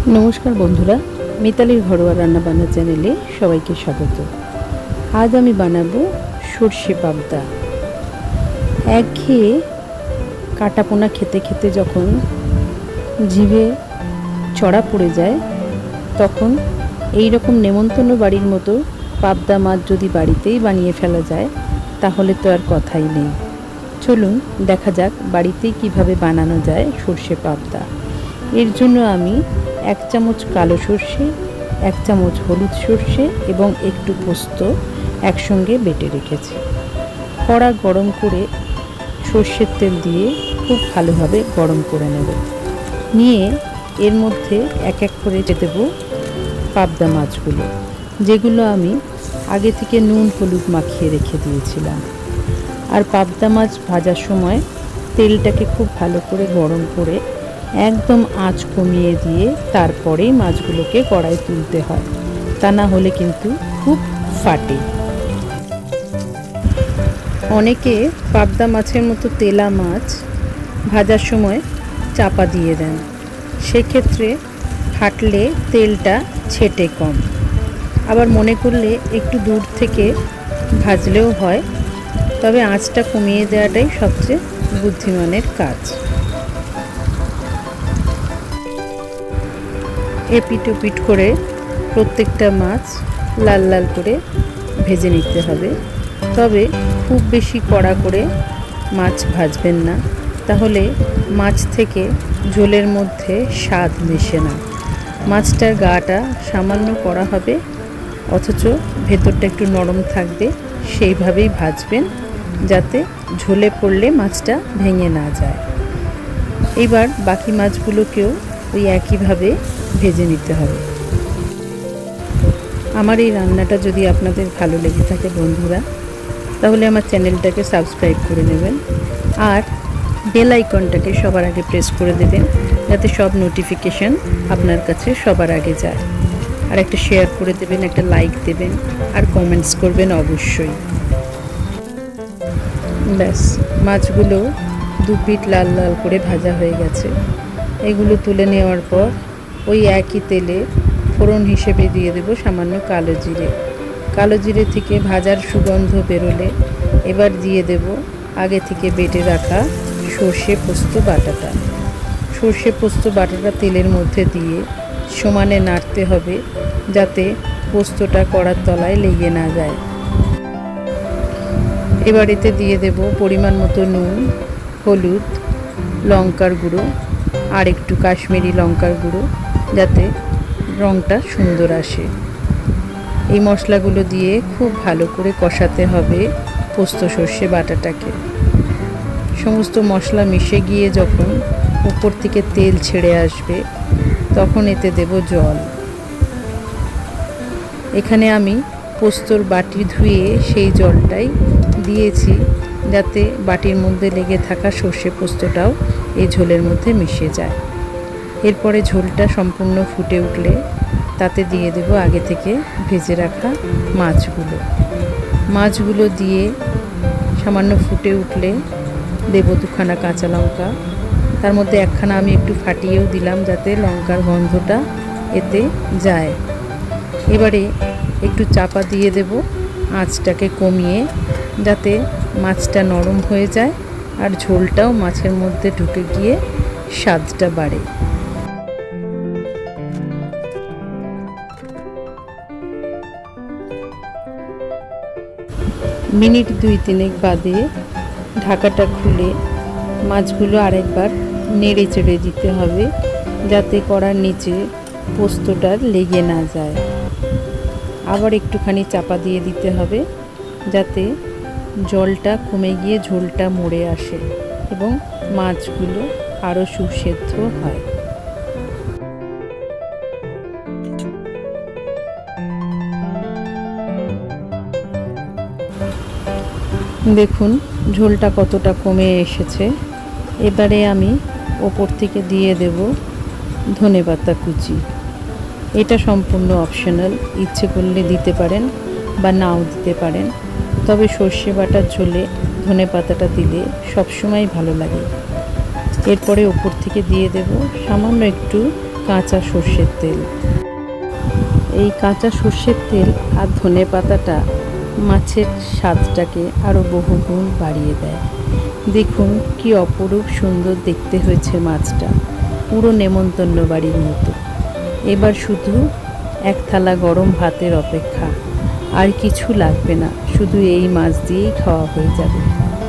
नमस्कार बंधुरा मितालिर घरोया रान्नाबान्ना चैनेले सबाइके स्वागत। आज आमी बानाबो सर्षे पाबदा। एकघेये काटापोना खेते खेते जखन जिभे चड़ा पड़े जाए तखन एई रकम नेमन्तन्न बाड़ीर मतो पाबदा माछ जदि बाड़ीतेई बानिये फेला जाए ताहले तो आर कथाई नेई। चलुन देखा जाक बाड़ीतेई किभाबे बानानो जाए सर्षे पाबदा। एर जोन्नो आमी 1 चामच कालो सर्षे, 1 चामच हलुद सर्षे एबं एकटू पोस्त एकसंगे बेटे रेखेछि। कड़ा गरम करे सर्षेर तेल दिए खूब भालोभाबे गरम करे नेब। निये एर मध्य एक एक करे देब पाबदा माछगुलो, जेगुलो आमी आगे थेके नुन हलुद माखिए रेखे दिएछिलाम। और पाबदा माछ भाजार समय तेलटाके खूब भालो करे गरम करे एकदम आँच कमिए दिए तारपरे माछगुलोके कड़ाई तुलते हय, ता ना होले किन्तु खूब फाटे। अनेके पाबदा माछेर मतो तेला माछ भाजार समय चापा दिए देन, सेई क्षेत्रे फाटले तेलटा छेटे कम। आबार मने करले एकटू दूर थेके भाजलेও হয়, तबे आँचटा कमिए देওয়াটাই सबचेয়ে बुद्धिमानेर काज। एपिट ओपिट करे प्रत्येकटा माछ लाल लाल करे भेजे निते हबे। तबे खूब बेशी कड़ा करे माछ भाजबेन ना, ताहले माछ थेके झोलेर मध्य स्वाद मेशे ना। माछटार गाटा सामान्य कड़ा हबे अथच भेतरटा एकटू नरम थाकबे, सेइभावेई भाजबेन जाते झोले पड़ले माछटा भेंगे ना जाए। एबार बाकी माछगुलोकेও ওই একইভাবে ভেজে নিতে হবে। আমার এই রান্নাটা যদি আপনাদের ভালো লেগে থাকে বন্ধুরা, তাহলে আমার চ্যানেলটাকে সাবস্ক্রাইব করে নেবেন আর বেল আইকনটাকে সবার আগে প্রেস করে দেবেন যাতে সব নোটিফিকেশন আপনার কাছে সবার আগে যায়। আর একটা শেয়ার করে দেবেন, একটা লাইক দেবেন আর কমেন্টস করবেন অবশ্যই। ব্যাস মাছগুলো দু পিঠ লাল লাল করে ভাজা হয়ে গেছে। এগুলো তুলে নেওয়ার পর ওই একই তেলে ফোড়ন হিসেবে দিয়ে দেব সামান্য কালো জিরে। কালো জিরে থেকে ভাজার সুগন্ধ বেরোলে এবার দিয়ে দেব আগে থেকে বেটে রাখা সর্ষে পোস্ত বাটাটা। সর্ষে পোস্ত বাটাটা তেলের মধ্যে দিয়ে সমানে নাড়তে হবে যাতে পোস্তটা কড়ার তলায় লেগে না যায়। এবার এতে দিয়ে দেব পরিমাণ মতো নুন, হলুদ, লঙ্কার গুঁড়ো আর একটু কাশ্মীরি লঙ্কার গুঁড়ো যাতে রঙটা সুন্দর আসে। এই মশলাগুলো দিয়ে খুব ভালো করে কষাতে হবে পোস্ত সর্ষে বাটাটাকে। সমস্ত মশলা মিশে গিয়ে যখন উপর থেকে তেল ছেড়ে আসবে তখন এতে দেব জল। এখানে আমি পোস্তর বাটি ধুয়ে সেই জলটাই দিয়েছি যাতে বাটির মধ্যে লেগে থাকা সর্ষে পোস্তটাও এই ঝোলের মধ্যে মিশে যায়। এরপরে ঝোলটা সম্পূর্ণ ফুটে উঠলে তাতে দিয়ে দেব আগে থেকে ভেজে রাখা মাছগুলো। মাছগুলো দিয়ে সামান্য ফুটে উঠলে দেব দুখানা কাঁচা লঙ্কা, তার মধ্যে একখানা আমি একটু ফাটিয়েও দিলাম যাতে লঙ্কার গন্ধটা এতে যায়। এবারে একটু চাপা দিয়ে দেব আঁচটাকে কমিয়ে যাতে মাছটা নরম হয়ে যায় আর ঝোলটাও মাছের মধ্যে ঢুকে গিয়ে স্বাদটা বাড়ে। মিনিট 2-3 বাদে ঢাকাটা খুলে মাছগুলো আরেকবার নেড়ে চেড়ে দিতে হবে যাতে কড়ার নিচে পোস্তটার লেগে না যায়। আবার একটুখানি চাপা দিয়ে দিতে হবে যাতে জলটা কমে গিয়ে ঝোলটা মরে আসে এবং মাছগুলো আরও সুসেদ্ধ হয়। দেখুন ঝোলটা কতটা কমে এসেছে। এবারে আমি ওপর থেকে দিয়ে দেব ধনেপাতা কুচি। এটা সম্পূর্ণ অপশনাল, ইচ্ছে করলে দিতে পারেন বা নাও দিতে পারেন, তবে সর্ষে বাটার ঝোলে ধনেপাতাটা দিলে সবসময় ভালো লাগে। এরপরে উপর থেকে দিয়ে দেব সামান্য একটু কাঁচা সর্ষের তেল। এই কাঁচা সর্ষের তেল আর ধনে পাতাটা মাছের স্বাদটাকে আরও বহুগুণ বাড়িয়ে দেয়। দেখুন কি অপরূপ সুন্দর দেখতে হয়েছে মাছটা, পুরো নেমন্তন্ন বাড়ির মতো। এবার শুধু এক থালা গরম ভাতের অপেক্ষা, আর কিছু লাগবে না, শুধু এই মাছ দিয়েই খাওয়া হয়ে যাবে।